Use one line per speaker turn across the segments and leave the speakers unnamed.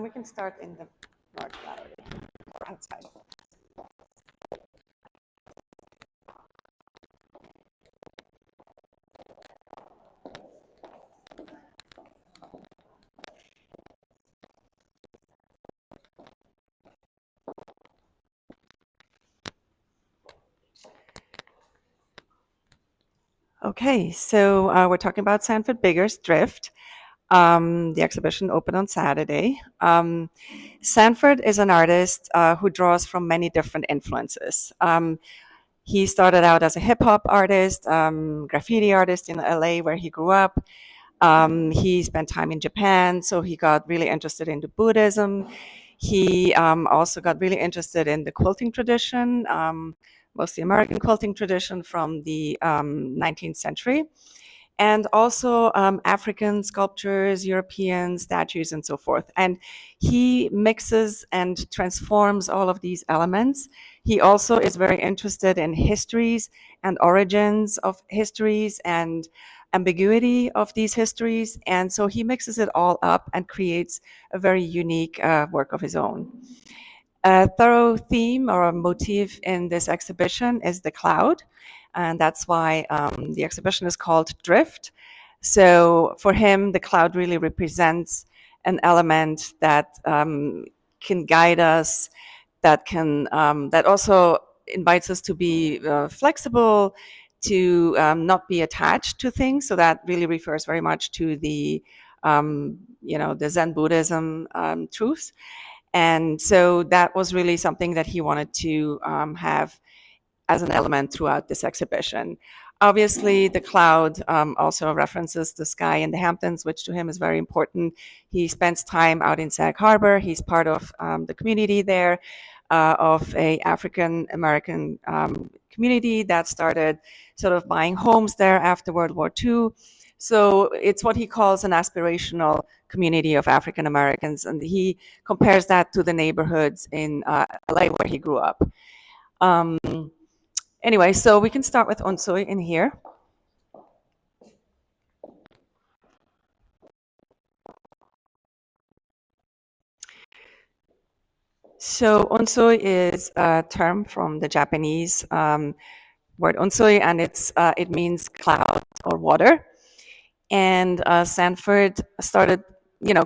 We can start in the North Gallery or outside. Okay, so we're talking about Sanford Bigger's Drift. The exhibition opened on Saturday. Sanford is an artist who draws from many different influences. He started out as a hip hop artist, graffiti artist in LA where he grew up. He spent time in Japan, so he got really interested into Buddhism. He also got really interested in the quilting tradition, mostly American quilting tradition from the 19th century, and also African sculptures, European statues, and so forth. And he mixes and transforms all of these elements. He also is very interested in histories and origins of histories and ambiguity of these histories. And so he mixes it all up and creates a very unique work of his own. A thorough theme or a motif in this exhibition is the cloud, and that's why the exhibition is called Drift. So for him, the cloud really represents an element that can guide us, that also invites us to be flexible, to not be attached to things. So that really refers very much to the the Zen Buddhism truths. And so that was really something that he wanted to have as an element throughout this exhibition. Obviously, the cloud also references the sky in the Hamptons, which to him is very important. He spends time out in Sag Harbor. He's part of the community there, of a African American community that started sort of buying homes there after World War II. So it's what he calls an aspirational community of African Americans, and he compares that to the neighborhoods in LA where he grew up. Um, anyway, so we can start with Unsui in here. So unsui is a term from the Japanese word unsui, and it means cloud or water. And Sanford started,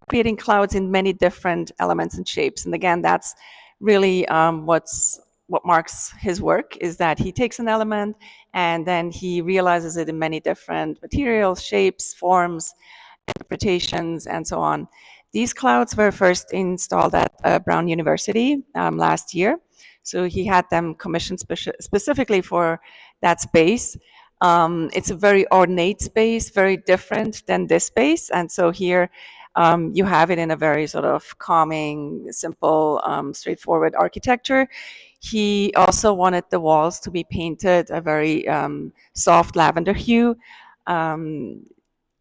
creating clouds in many different elements and shapes. And again, that's really what marks his work, is that he takes an element and then he realizes it in many different materials, shapes, forms, interpretations, and so on. These clouds were first installed at Brown University last year. So he had them commissioned specifically for that space. It's a very ornate space, very different than this space. And so here you have it in a very sort of calming, simple, straightforward architecture. He also wanted the walls to be painted a very soft lavender hue.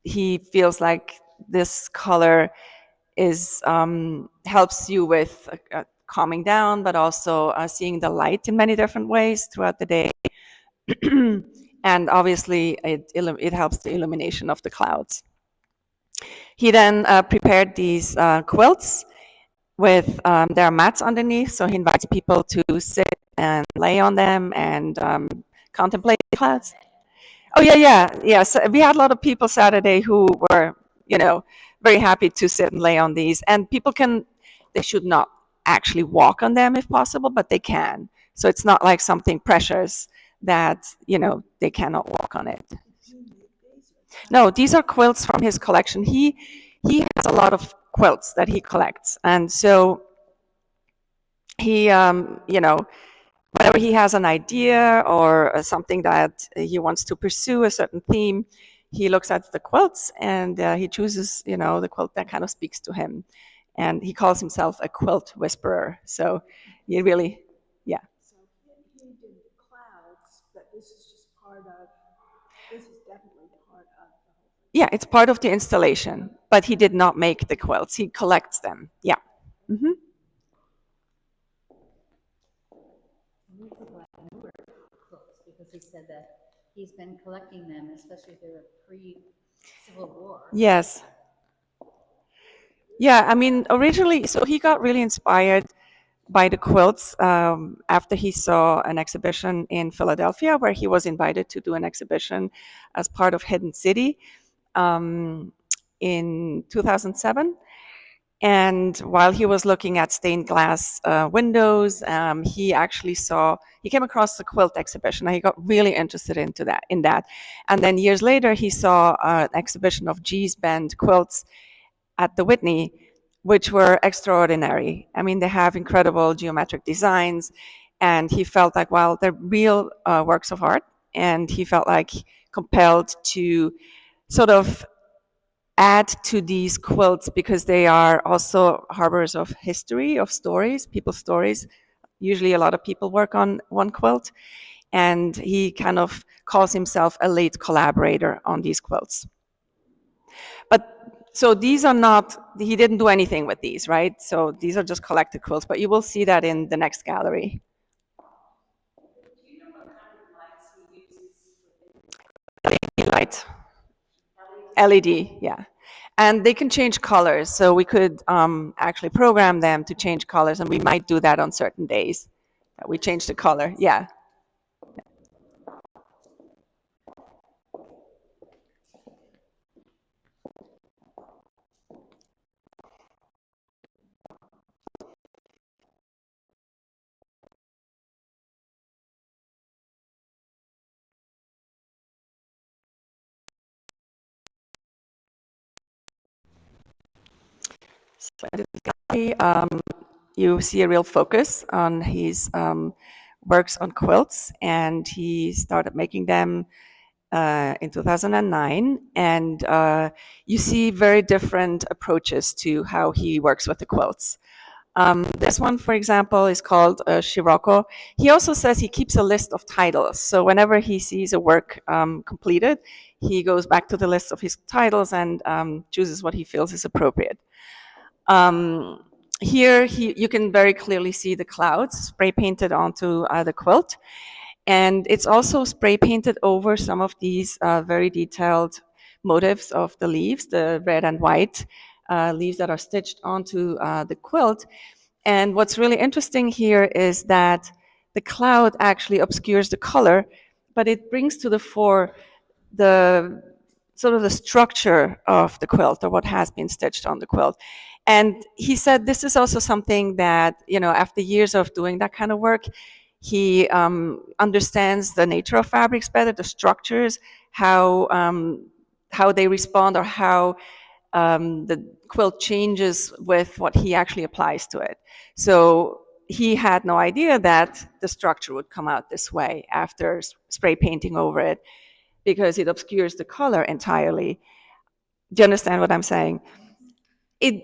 He feels like this color is helps you with calming down, but also seeing the light in many different ways throughout the day. And obviously, it helps the illumination of the clouds. He then prepared these quilts with there are mats underneath, so he invites people to sit and lay on them and contemplate the clouds. Oh yeah. So we had a lot of people Saturday who were, very happy to sit and lay on these. And they should not actually walk on them if possible, but they can. So it's not like something precious that, they cannot walk on it. No, these are quilts from his collection. He has a lot of quilts that he collects, and so he, whenever he has an idea or something that he wants to pursue a certain theme, he looks at the quilts and he chooses, the quilt that kind of speaks to him. And he calls himself a quilt whisperer. So he really, yeah.
So he did clouds, but this is just part of. This is definitely part of the whole thing.
Yeah, it's part of the installation, but he did not make the quilts. He collects them. Yeah. Mm-hmm.
Because he said that he's been collecting them, especially if they were pre-Civil War.
Yes. Yeah, I mean, originally, so he got really inspired by the quilts after he saw an exhibition in Philadelphia where he was invited to do an exhibition as part of Hidden City um, in 2007. And while he was looking at stained glass windows, he came across the quilt exhibition. And he got really interested in that. And then years later, he saw an exhibition of G's Bend quilts at the Whitney, which were extraordinary. I mean, they have incredible geometric designs, and he felt like, well, they're real works of art, and he felt like compelled to sort of add to these quilts because they are also harbors of history, of stories, people's stories. Usually, a lot of people work on one quilt, and he kind of calls himself a late collaborator on these quilts. But so these are not, he didn't do anything with these, right? So these are just collected quilts, but you will see that in the next gallery. Light, LED, yeah. And they can change colors. So we could actually program them to change colors, and we might do that on certain days. That we change the color, yeah. So in this gallery, you see a real focus on his works on quilts, and he started making them in 2009. And you see very different approaches to how he works with the quilts. This one, for example, is called Scirocco. He also says he keeps a list of titles. So whenever he sees a work completed, he goes back to the list of his titles and chooses what he feels is appropriate. Um, Here, you can very clearly see the clouds spray painted onto the quilt. And it's also spray painted over some of these very detailed motifs of the leaves, the red and white leaves that are stitched onto the quilt. And what's really interesting here is that the cloud actually obscures the color, but it brings to the fore the sort of the structure of the quilt or what has been stitched on the quilt. And he said this is also something that, you know, after years of doing that kind of work, he understands the nature of fabrics better, the structures, how they respond, or how the quilt changes with what he actually applies to it. So he had no idea that the structure would come out this way after spray painting over it, because it obscures the color entirely. Do you understand what I'm saying? It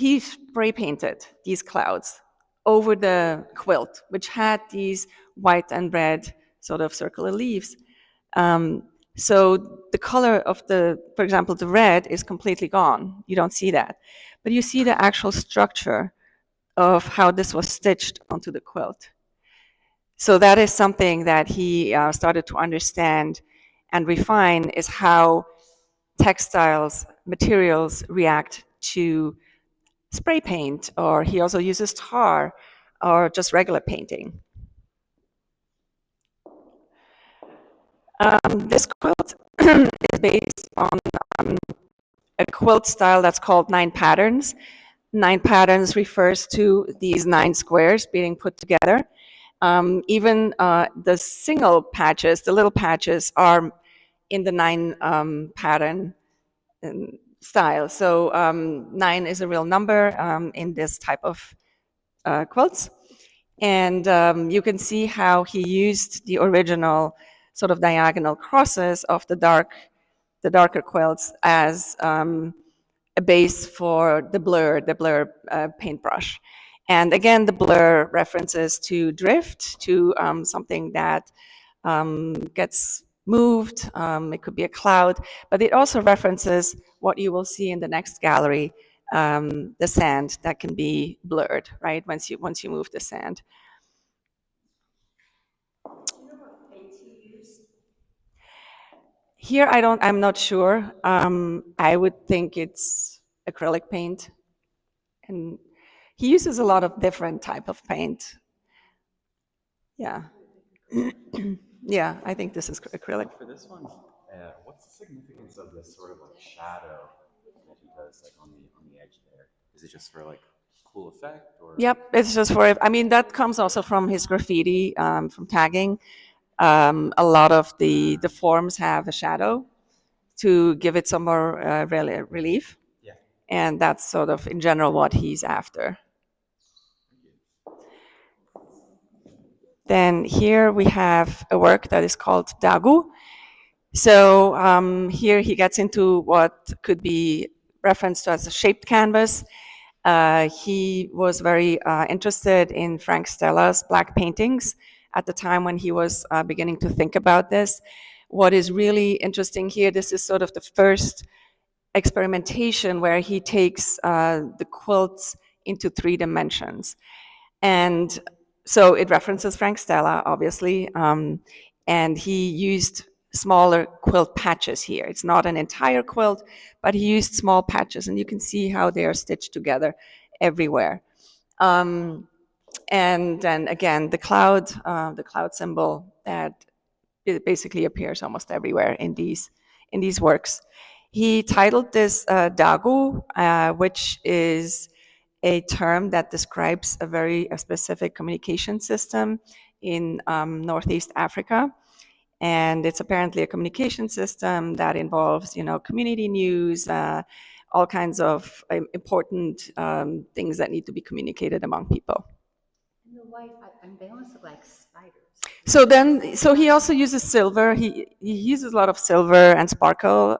He spray painted these clouds over the quilt, which had these white and red sort of circular leaves. Um, so the color of for example, the red is completely gone. You don't see that. But you see the actual structure of how this was stitched onto the quilt. So that is something that he started to understand and refine, is how textiles, materials react to spray paint, or he also uses tar or just regular painting. This quilt is based on a quilt style that's called nine patterns. Nine patterns refers to these nine squares being put together. Even the single patches, the little patches, are in the nine pattern style. So nine is a real number in this type of quilts. And you can see how he used the original sort of diagonal crosses of the darker quilts as a base for the blur paintbrush. And again, the blur references to drift, to something that gets moved. It could be a cloud, but it also references what you will see in the next gallery, the sand that can be blurred, right? Once you move the sand. Here, I'm not sure. I would think it's acrylic paint. And he uses a lot of different type of paint. Yeah. Yeah, I think this is acrylic.
For this one, what's the significance of this sort of like shadow that he does like on the edge there? Is it just for like cool effect or?
Yep, it's just for, I mean, that comes also from his graffiti, from tagging. A lot of the forms have a shadow to give it some more relief.
Yeah.
And that's sort of, in general, what he's after. Then here we have a work that is called Dagu. So here he gets into what could be referenced as a shaped canvas. He was very interested in Frank Stella's black paintings at the time when he was beginning to think about this. What is really interesting here, this is sort of the first experimentation where he takes the quilts into 3 dimensions. And so it references Frank Stella, obviously, and he used smaller quilt patches here. It's not an entire quilt, but he used small patches, and you can see how they are stitched together everywhere. And then again, the cloud symbol that it basically appears almost everywhere in these works. He titled this Dagu, which is a term that describes a very specific communication system in Northeast Africa. And it's apparently a communication system that involves, community news, all kinds of important things that need to be communicated among people.
And the white, they almost look like spiders.
So he also uses silver. He uses a lot of silver and sparkle,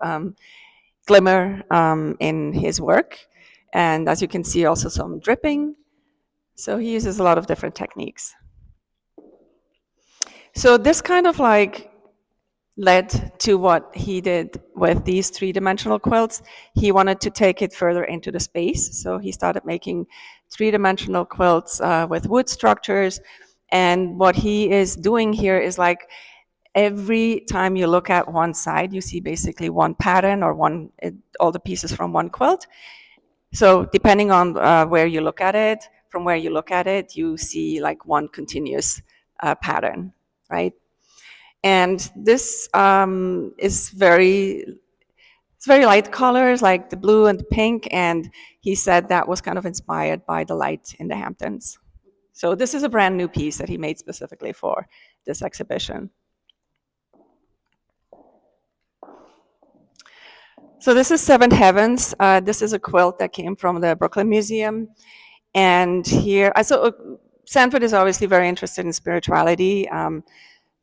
glimmer in his work. And as you can see, also some dripping. So he uses a lot of different techniques. So this kind of like led to what he did with these 3-dimensional quilts. He wanted to take it further into the space. So he started making 3-dimensional quilts with wood structures. And what he is doing here is like every time you look at one side, you see basically one pattern or all the pieces from one quilt. So depending on where you look at it, from where you look at it, you see like one continuous pattern, right? And this is very light colors, like the blue and the pink, and he said that was kind of inspired by the light in the Hamptons. So this is a brand new piece that he made specifically for this exhibition. So this is Seven Heavens. This is a quilt that came from the Brooklyn Museum. And here, Sanford is obviously very interested in spirituality.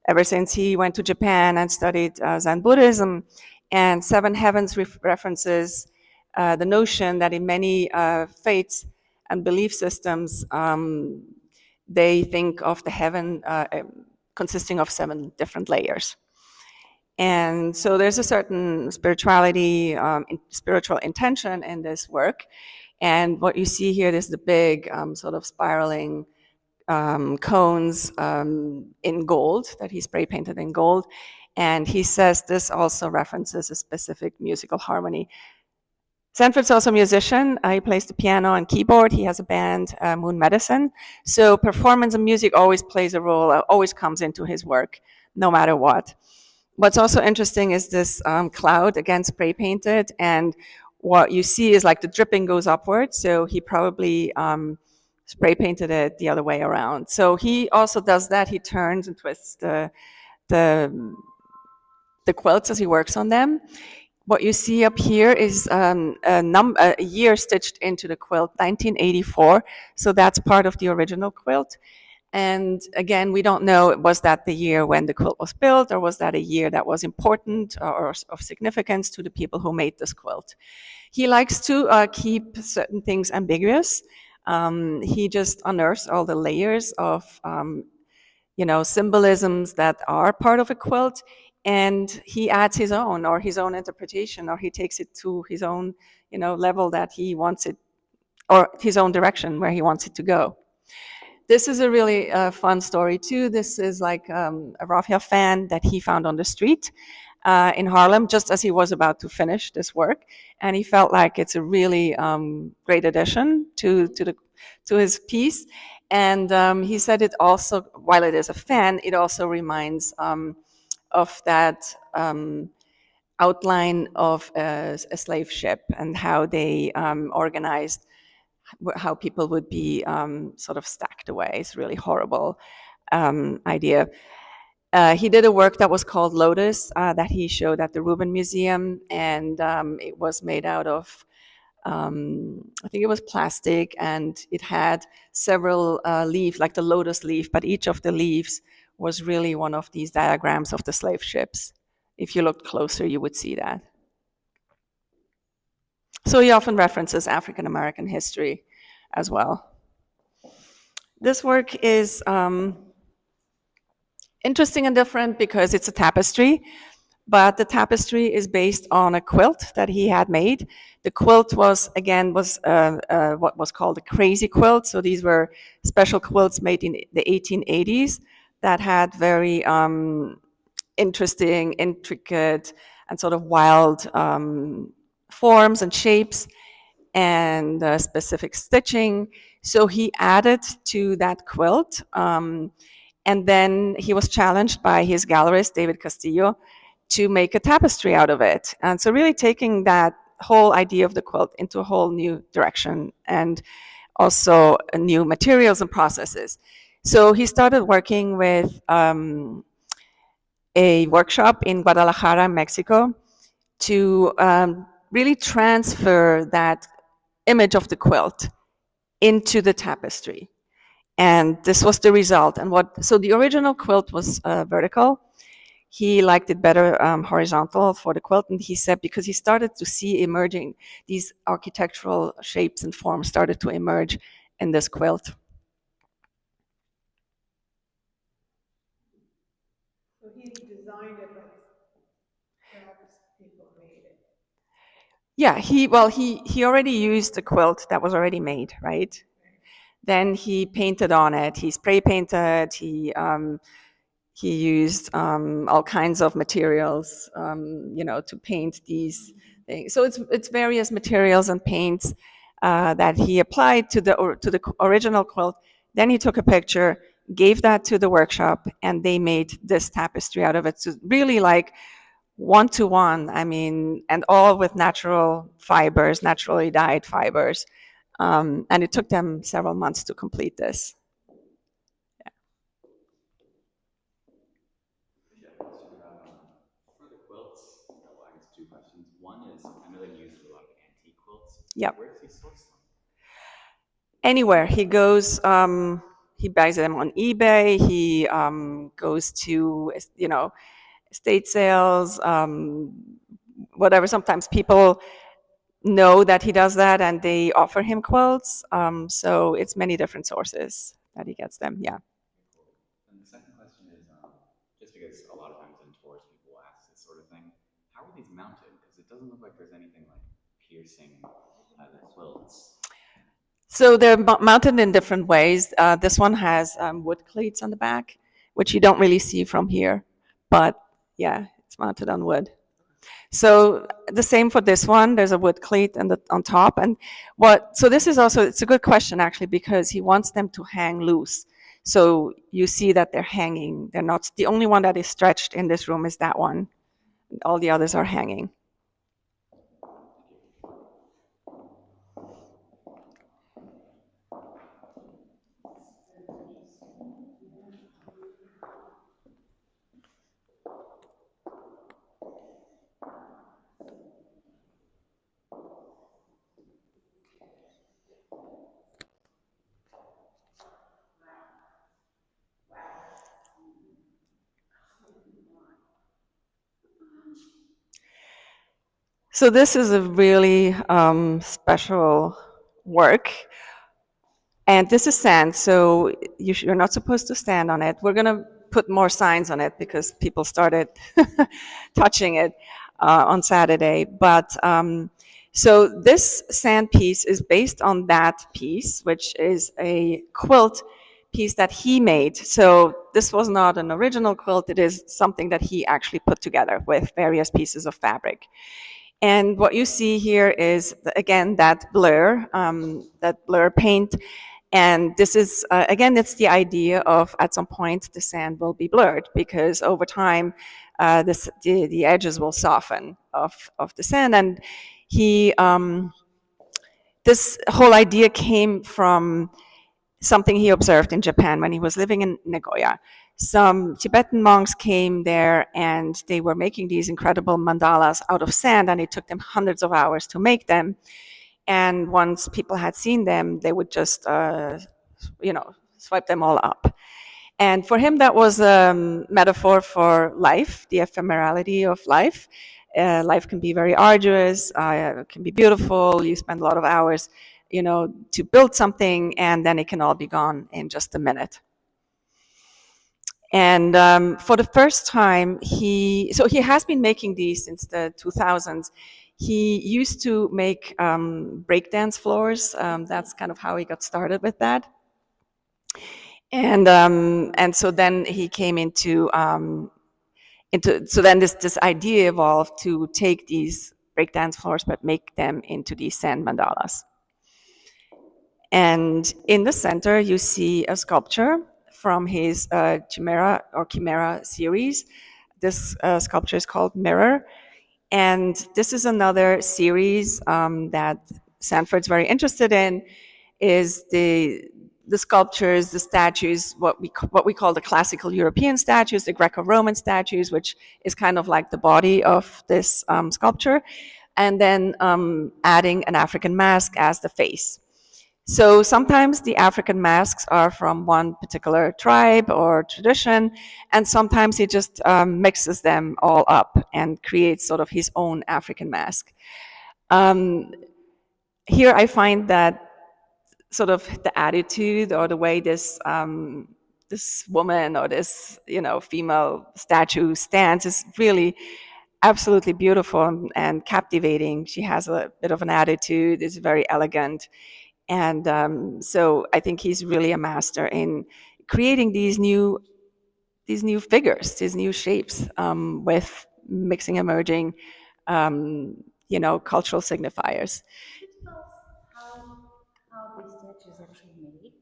Ever since he went to Japan and studied Zen Buddhism. And Seven Heavens references the notion that in many faiths and belief systems, they think of the heaven consisting of 7 different layers. And so there's a certain spirituality, spiritual intention in this work. And what you see here is the big sort of spiraling cones in gold that he spray painted in gold. And he says this also references a specific musical harmony. Sanford's also a musician. He plays the piano and keyboard. He has a band, Moon Medicine. So performance and music always plays a role, always comes into his work, no matter what. What's also interesting is this cloud, again, spray painted. And what you see is like the dripping goes upward. So he probably spray painted it the other way around. So he also does that. He turns and twists the quilts as he works on them. What you see up here is a year stitched into the quilt, 1984. So that's part of the original quilt. And again, we don't know, was that the year when the quilt was built, or was that a year that was important or of significance to the people who made this quilt? He likes to keep certain things ambiguous. He just unearths all the layers of, symbolisms that are part of a quilt, and he adds his own interpretation, or he takes it to his own, level that he wants it, or his own direction where he wants it to go. This is a really fun story too. This is like a Raphael fan that he found on the street. in Harlem just as he was about to finish this work, and he felt like it's a really great addition to his piece. And he said it also, while it is a fan, it also reminds of that outline of a slave ship and how they organized, how people would be sort of stacked away. It's a really horrible idea. He did a work that was called Lotus that he showed at the Rubin Museum, and it was made out of, I think it was plastic, and it had several leaves, like the lotus leaf, but each of the leaves was really one of these diagrams of the slave ships. If you looked closer, you would see that. So he often references African American history as well. This work is interesting and different because it's a tapestry, but the tapestry is based on a quilt that he had made. The quilt was what was called a crazy quilt. So these were special quilts made in the 1880s that had very interesting, intricate, and sort of wild forms and shapes and specific stitching. So he added to that quilt. And then he was challenged by his gallerist, David Castillo, to make a tapestry out of it. And so really taking that whole idea of the quilt into a whole new direction, and also new materials and processes. So he started working with a workshop in Guadalajara, Mexico, to really transfer that image of the quilt into the tapestry. And this was the result. And so the original quilt was vertical. He liked it better horizontal for the quilt. And he said, because he started to see emerging, these architectural shapes and forms started to emerge in this quilt.
So he designed it, but perhaps people made it.
Yeah, he already used a quilt that was already made, right? Then he painted on it. He spray painted. He used all kinds of materials, to paint these things. So it's various materials and paints that he applied to the original quilt. Then he took a picture, gave that to the workshop, and they made this tapestry out of it. So really like one-to-one, and all with natural fibers, naturally dyed fibers. And it took them several months to complete this.
For the quilts, well, I guess two questions. One is, I know that he uses a lot of antique quilts.
Yep.
Where does he source them?
Anywhere he goes, he buys them on eBay. He goes to estate sales, whatever. Sometimes people know that he does that and they offer him quilts. So it's many different sources that he gets them. Yeah.
And the second question is, just because a lot of times in tours people ask this sort of thing, how are these mounted? Because it doesn't look like there's anything like piercing the quilts.
So they're mounted in different ways. This one has wood cleats on the back, which you don't really see from here, but yeah, it's mounted on wood. So the same for this one. There's a wood cleat on top, and so this is also, it's a good question actually, because he wants them to hang loose. So you see that they're hanging. They're not, the only one that is stretched in this room is that one. All the others are hanging. So this is a really special work. And this is sand, so you're not supposed to stand on it. We're going to put more signs on it because people started touching it on Saturday. But so this sand piece is based on that piece, which is a quilt piece that he made. So this was not an original quilt. It is something that he actually put together with various pieces of fabric. And what you see here is, again, that blur paint. And this is, again, it's the idea of at some point the sand will be blurred because over time the edges will soften of the sand. And he, this whole idea came from something he observed in Japan when he was living in Nagoya. Some Tibetan monks came there and they were making these incredible mandalas out of sand, and it took them hundreds of hours to make them. And once people had seen them, they would just, swipe them all up. And for him, that was a metaphor for life, the ephemerality of life. Life can be very arduous, it can be beautiful. You spend a lot of hours, to build something, and then it can all be gone in just a minute. And for the first time, he has been making these since the 2000s. He used to make breakdance floors. That's kind of how he got started with that. And so then he came into so then this idea evolved to take these breakdance floors but make them into these sand mandalas. And in the center, you see a sculpture from his Chimera series. This sculpture is called Mirror. And this is another series that Sanford's very interested in, is the sculptures, the statues, what we call the classical European statues, the Greco-Roman statues, which is kind of like the body of this sculpture, and then adding an African mask as the face. So sometimes the African masks are from one particular tribe or tradition, and sometimes he just mixes them all up and creates sort of his own African mask. Here I find that sort of the attitude or the way this this woman or this female statue stands is really absolutely beautiful and captivating. She has a bit of an attitude, is very elegant. And so I think he's really a master in creating these new figures, these new shapes, with mixing, emerging, cultural signifiers.
Could you tell us how these statues are actually made?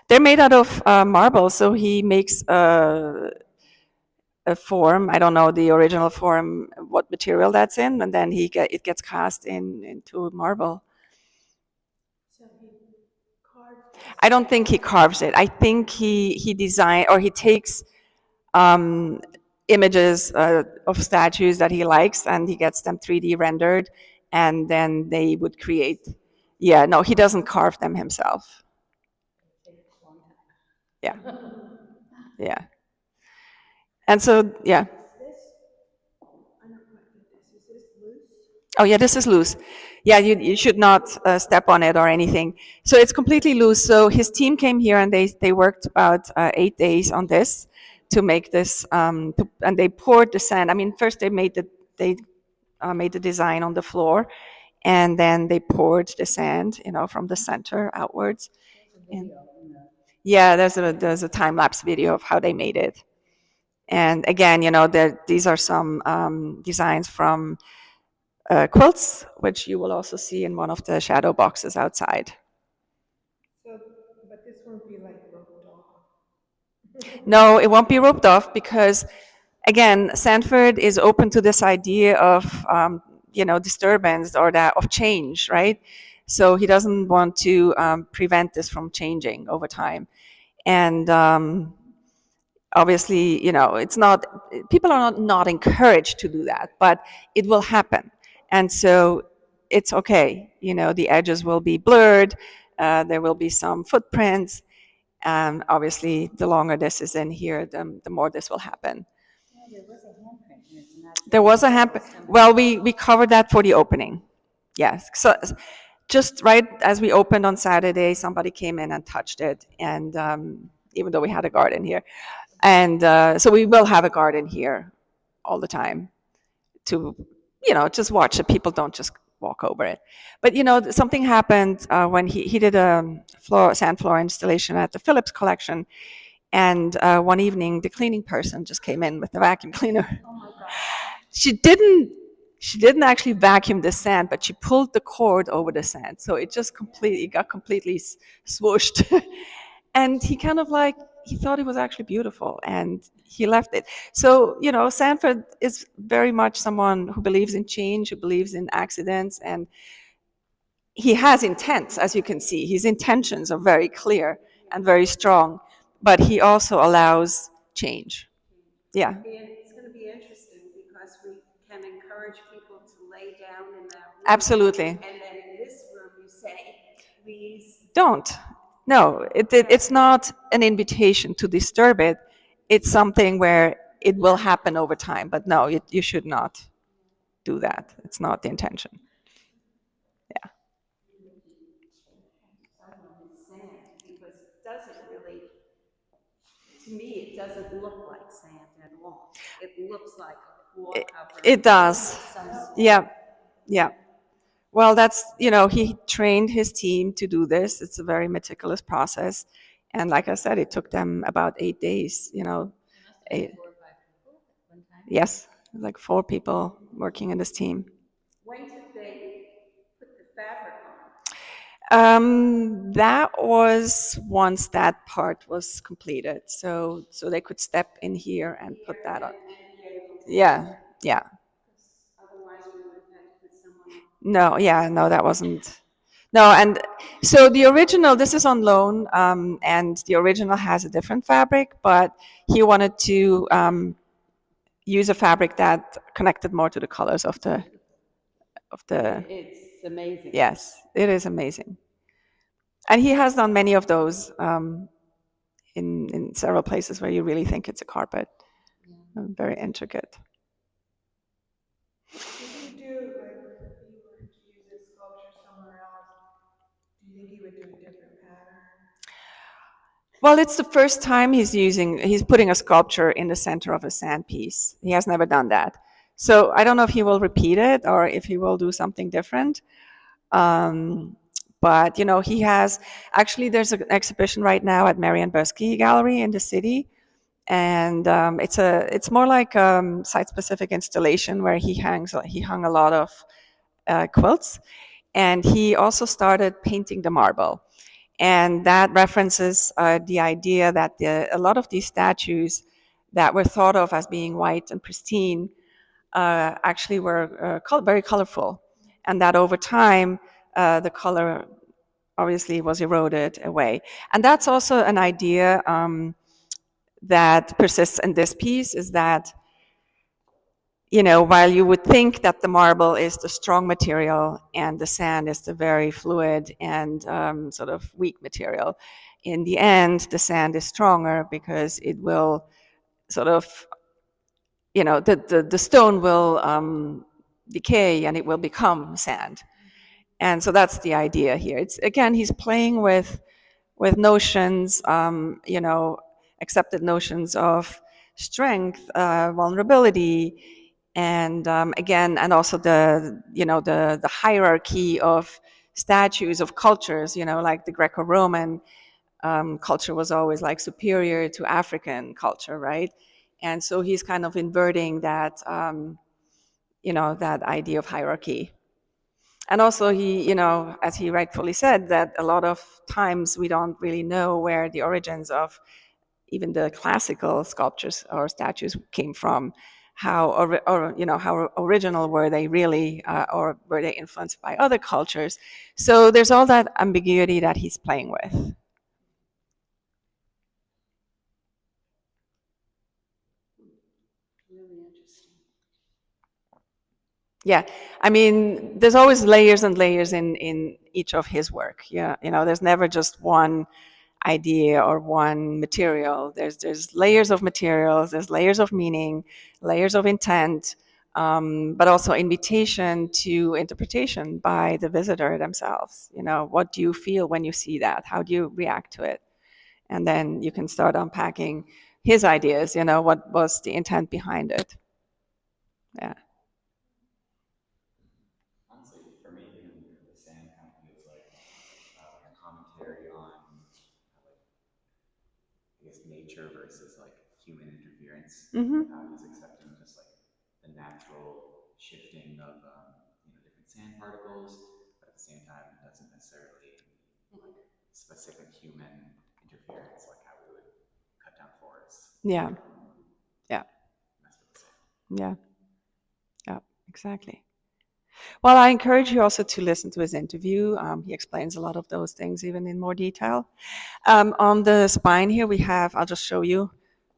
They're made out of marble, so he makes a form. I don't know the original form, what material that's in, and then it gets cast into marble.
So he carved this.
I don't think he carves it. I think he design, or he takes images of statues that he likes, and he gets them 3D rendered, and then they would create. Yeah, no, he doesn't carve them himself.
It takes a long time.
Yeah, yeah. And so, yeah.
Is this, I don't quite get this, is this loose?
Oh, yeah, this is loose. Yeah, you should not step on it or anything. So it's completely loose. So his team came here and they worked about 8 days on this to make this, and they poured the sand. I mean, first they made the design on the floor, and then they poured the sand, from the center outwards.
There's a
And
video in the
yeah, there's a time lapse video of how they made it. And again, these are some designs from quilts, which you will also see in one of the shadow boxes outside.
So, but this won't be like roped off.
No, it won't be roped off because, again, Sanford is open to this idea of, disturbance or that of change, right? So he doesn't want to prevent this from changing over time. And obviously, it's not, people are not encouraged to do that, but it will happen. And so it's okay. The edges will be blurred. There will be some footprints. Obviously, the longer this is in here, the more this will happen.
yeah, there was a handprint here. It's not
There was a handprint. Well, we covered that for the opening. Yes. So just right as we opened on Saturday, somebody came in and touched it. And even though we had a garden here. And so we will have a garden here all the time to, just watch that people don't just walk over it. But something happened when he did a sand floor installation at the Phillips collection, and one evening the cleaning person just came in with the vacuum cleaner.
Oh my God.
She didn't actually vacuum the sand, but she pulled the cord over the sand, so it just got completely swooshed. And he kind of like, he thought it was actually beautiful, and he left it. So Sanford is very much someone who believes in change, who believes in accidents, and he has intents, as you can see. His intentions are very clear and very strong, but he also allows change. Yeah.
And it's going to be interesting because we can encourage people to lay down in that room.
Absolutely.
And then in this room, you say, please.
Don't. No, it's not an invitation to disturb it. It's something where it will happen over time. But no, you should not do that. It's not the intention. Yeah.
Sand, because it doesn't really, to me, it doesn't look like sand at all. It looks like a floor cover.
It does. Yeah. Yeah. Well, he trained his team to do this. It's a very meticulous process. And like I said, it took them about 8 days,
There must have been
Eight,
4 or 5 people at one time.
yes, like 4 people working in this team.
When did they put the fabric on?
That was once that part was completed. So they could step in here and put that on.
And be able to,
Yeah, yeah.
otherwise we would have had to put someone.
No, yeah, no, that wasn't. No, and so the original, this is on loan, and the original has a different fabric, but he wanted to use a fabric that connected more to the colors of the.
It's amazing.
Yes, it is amazing, and he has done many of those in several places where you really think it's a carpet. Very intricate.
If you do, like, if you were to use this sculpture somewhere else, do you think he would do a different pattern?
Well, it's the first time he's putting a sculpture in the center of a sand piece. He has never done that. So I don't know if he will repeat it or if he will do something different. But he has actually, there's an exhibition right now at Marian Bosky Gallery in the city, and it's more like site-specific installation where he hung a lot of quilts, and he also started painting the marble. And that references the idea that a lot of these statues that were thought of as being white and pristine actually were very colorful. And that over time, the color obviously was eroded away. And that's also an idea that persists in this piece, is that while you would think that the marble is the strong material and the sand is the very fluid and sort of weak material, in the end, the sand is stronger because it will sort of, the stone will decay and it will become sand. And so that's the idea here. It's, again, he's playing with notions, accepted notions of strength, vulnerability, and again, and also the hierarchy of statues of cultures. Like the Greco-Roman culture was always like superior to African culture, right? And so he's kind of inverting that, that idea of hierarchy. And also he, as he rightfully said, that a lot of times we don't really know where the origins of even the classical sculptures or statues came from. How original were they really, or were they influenced by other cultures? So there's all that ambiguity that he's playing with.
Really interesting.
Yeah, I mean, there's always layers and layers in each of his work. Yeah, there's never just one idea or one material. There's layers of materials, there's layers of meaning, layers of intent, but also invitation to interpretation by the visitor themselves. What do you feel when you see that? How do you react to it? And then you can start unpacking his ideas. What was the intent behind it? Yeah.
Honestly, for nature versus like human interference.
Mhm.
How he's accepting just like the natural shifting of different sand particles, but at the same time, it doesn't necessarily like specific human interference, like how we would cut down forests.
Yeah. Yeah.
Mess with the sand.
Yeah. Yeah. Exactly. Well, I encourage you also to listen to his interview. He explains a lot of those things even in more detail. On the spine here, we have, I'll just show you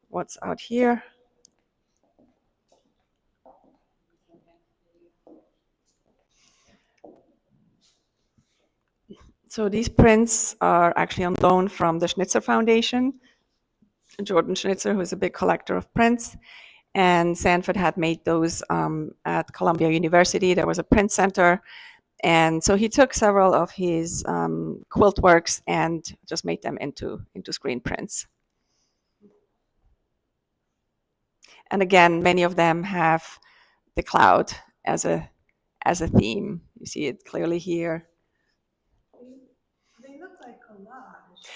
what's out here. So these prints are actually on loan from the Schnitzer Foundation, Jordan Schnitzer, who is a big collector of prints. And Sanford had made those at Columbia University. There was a print center. And so he took several of his quilt works and just made them into screen prints. And again, many of them have the cloud as a theme. You see it clearly here.
They look like collage.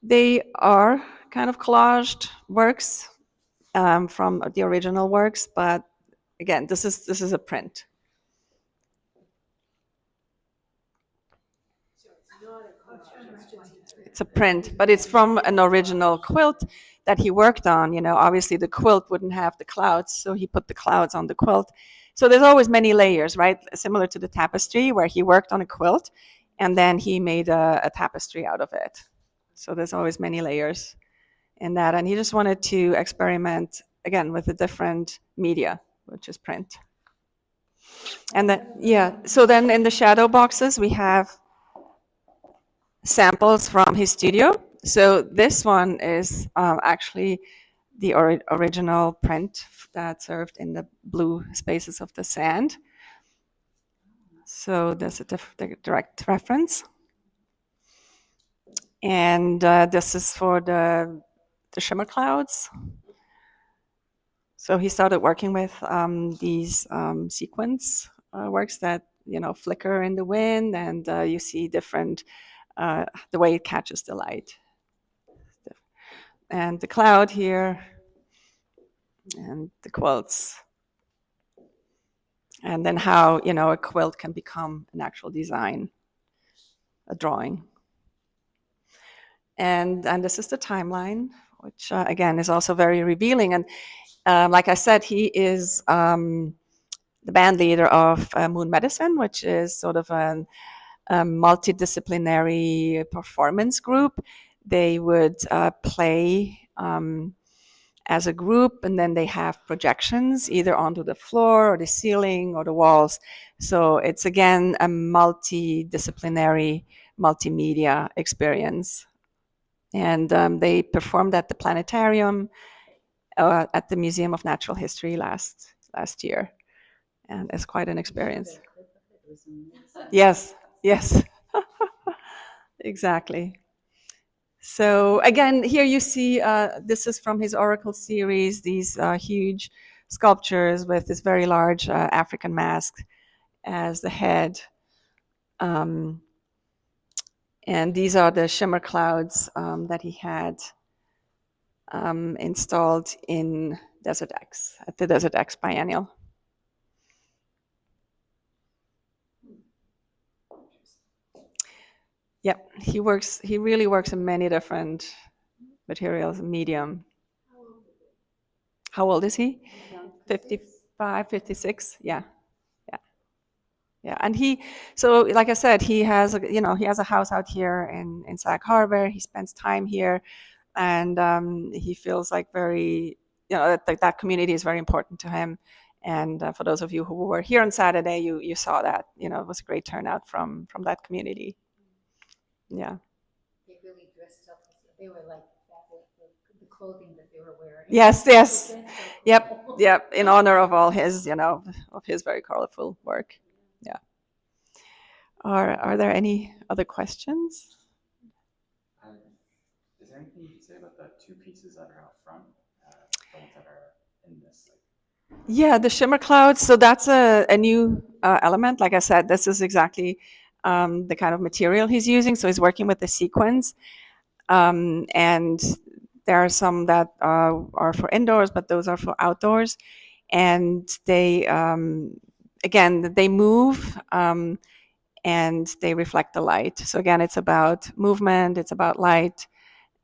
They are kind of collaged works from the original works, but again, this is a print.
So it's not a collage, it's just
It's a print, but it's from an original quilt that he worked on. You know, obviously the quilt wouldn't have the clouds, so he put the clouds on the quilt. So there's always many layers, right? Similar to the tapestry, where he worked on a quilt and then he made a tapestry out of it. So there's always many layers in that. And he just wanted to experiment again with a different media, which is print. And then, yeah, so then in the shadow boxes, we have samples from his studio. So this one is actually the original print that served in the blue spaces of the sand. So there's a direct reference. And this is for the shimmer clouds. So he started working with these sequence works that, you know, flicker in the wind, and you see different, the way it catches the light. And the cloud here, and the quilts. And then how, you know, a quilt can become an actual design, a drawing. And this is the timeline, which again is also very revealing. And like I said, he is the band leader of Moon Medicine, which is sort of a multidisciplinary performance group. They would play as a group, and then they have projections either onto the floor or the ceiling or the walls. So it's again a multidisciplinary, multimedia experience. And they performed at the planetarium, at the Museum of Natural History last year, and it's quite an experience. Yes, yes, exactly. So again, here you see this is from his Oracle series. These huge sculptures with this very large African mask as the head. And these are the shimmer clouds that he had installed in Desert X, at the Desert X Biennial. Yep, he really works in many different materials and medium. How old is he? 55, 56? Yeah. Yeah, and so like I said, he has a house out here in Sag Harbor. He spends time here, and he feels like very, that community is very important to him. And for those of you who were here on Saturday, you saw that, it was a great turnout from that community. Yeah.
They really dressed up. They were like the clothing that they were wearing.
Yes.
So
Yep.
cool.
Yep. In honor of all his, of his very colorful work. Yeah. Are there any other questions?
Is there anything you can say about the two pieces that are out front, the ones that are in this?
Yeah, the shimmer clouds. So that's a new element. Like I said, this is exactly the kind of material he's using. So he's working with the sequins, and There are some that are for indoors, but those are for outdoors. And they, again, they move and they reflect the light. So again, it's about movement, it's about light,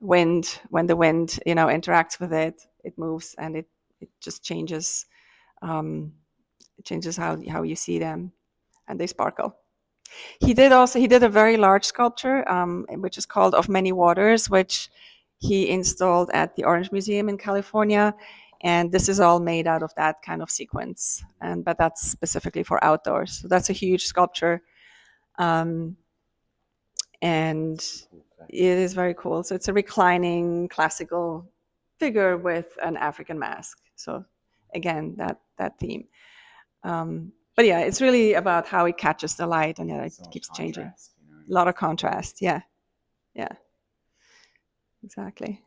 wind. When the wind, interacts with it, it moves, and it just changes. It changes how you see them, and they sparkle. He did a very large sculpture, which is called Of Many Waters, which he installed at the Orange Museum in California. And this is all made out of that kind of sequence. But that's specifically for outdoors. So that's a huge sculpture. And it is very cool. So it's a reclining classical figure with an African mask. So again, that theme. But yeah, it's really about how it catches the light, and it
So much
keeps changing.
contrast,
A lot of contrast. Yeah, exactly.